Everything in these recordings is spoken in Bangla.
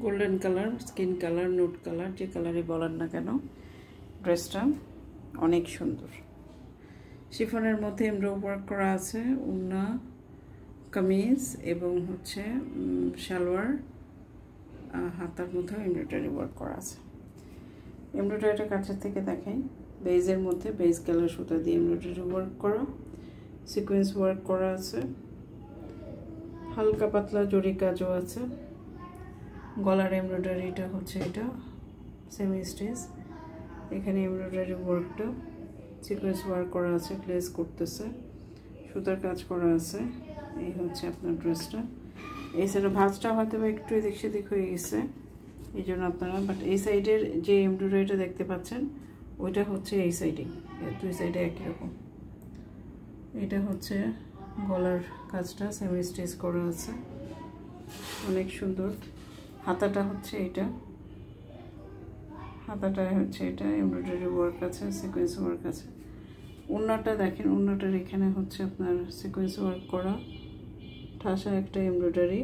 Golden colour, skin colour, nude colour, যে কালারই বলেন না কেন, ড্রেসটা অনেক সুন্দর। শিফনের মধ্যে এমব্রয়ডারি ওয়ার্ক করা আছে, ওড়না, কামিজ এবং হচ্ছে সালোয়ার, হাতার মধ্যেও এমব্রয়ডারি ওয়ার্ক করা আছে। এমব্রয়ডারিটা কাছের থেকে দেখাই। বেজের মধ্যে বেজ কালার সুতা দিয়ে এমব্রয়ডারি ওয়ার্ক করা, সিকোয়েন্স ওয়ার্ক করা আছে, হালকা পাতলা জরি কাজও আছে। গলার এমব্রয়ডারিটা হচ্ছে এটা সেমি স্টিচ, এখানে এমব্রয়ডারি ওয়ার্কটা সিকোয়েন্স ওয়ার্ক করা আছে, গ্লেজ করতেছে, সুতার কাজ করা আছে। এই হচ্ছে আপনার ড্রেসটা। এই সাইডে ভাঁজটা হয়তো বা একটু এদিক সেদিক হয়ে গেছে, এই জন্য আপনারা, বাট এই সাইডের যে এমব্রয়ডারিটা দেখতে পাচ্ছেন ওইটা হচ্ছে এই সাইডে, দুই সাইডে একই রকম। এটা হচ্ছে গলার কাজটা সেমি স্টিচ করা আছে, অনেক সুন্দর। হাতাটা হচ্ছে এটা, হাতাটায় হচ্ছে এটা এমব্রয়ডারি ওয়ার্ক আছে, সিকোয়েন্স ওয়ার্ক আছে। ওড়নাটা দেখেন, ওড়নাটার এখানে হচ্ছে আপনার সিকোয়েন্স ওয়ার্ক করা, ঠাসা একটা এমব্রয়ডারি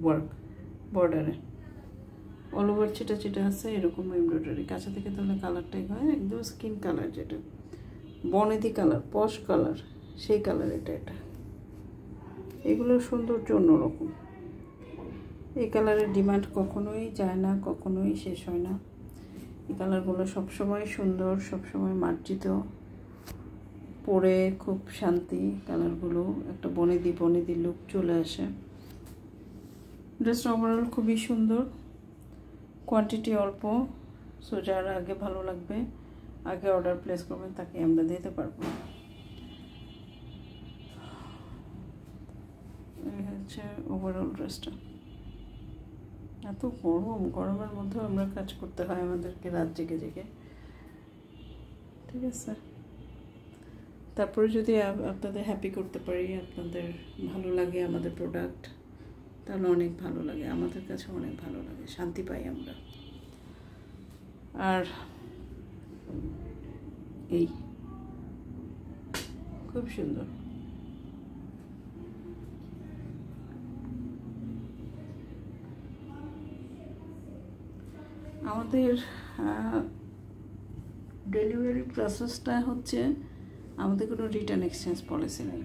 ওয়ার্ক বর্ডারে, অল ওভার চিটা চিটা আছে এরকম এমব্রয়ডারি। কাছে থেকে তাহলে কালারটাই হয় একদম স্কিন কালার, যেটা বনেদি কালার, পশ কালার, সেই কালার এটা। এগুলোর সৌন্দর্য অন্যরকম। এই কালারের ডিমান্ড কখনোই যায় না, কখনোই শেষ হয় না। এই কালারগুলো সবসময় সুন্দর, সবসময় মার্জিত, পরে খুব শান্তি। কালারগুলো একটা বনেদি লুক চলে আসে। ড্রেসটা ওভারঅল খুবই সুন্দর, কোয়ান্টিটি অল্প। সো যার আগে ভালো লাগবে আগে অর্ডার প্লেস করবেন, তাকে আমরা দিতে পারবো। এই হচ্ছে ওভারঅল ড্রেসটা। এত গরমের মধ্যেও আমরা কাজ করতে হয় আমাদেরকে, রাত জেগে জেগে, ঠিক আছে। তারপরে যদি আপনাদের হ্যাপি করতে পারি, আপনাদের ভালো লাগে আমাদের প্রোডাক্ট, তাহলে অনেক ভালো লাগে, আমাদের কাছে অনেক ভালো লাগে, শান্তি পাই আমরা। আর এই খুব সুন্দর। আমাদের ডেলিভারি প্রসেসটা হচ্ছে, আমাদের কোনো রিটার্ন এক্সচেঞ্জ পলিসি নেই।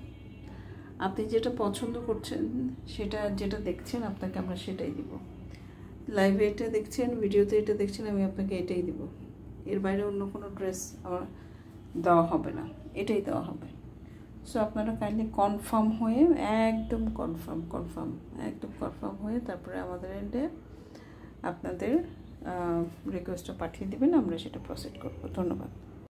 আপনি যেটা পছন্দ করছেন, যেটা দেখছেন, আপনাকে আমরা সেটাই দিব। লাইভে এটা দেখছেন, ভিডিওতে এটা দেখছেন, আমি আপনাকে এটাই দিব। এর বাইরে অন্য কোনো ড্রেস আমার দেওয়া হবে না, এটাই দেওয়া হবে। সো আপনারা কাইন্ডলি কনফার্ম হয়ে, একদম কনফার্ম হয়ে তারপরে আমাদের এন্ডে আপনাদের রিকোয়েস্টটা পাঠিয়ে দেবেন, আমরা সেটা প্রসিড করব। ধন্যবাদ।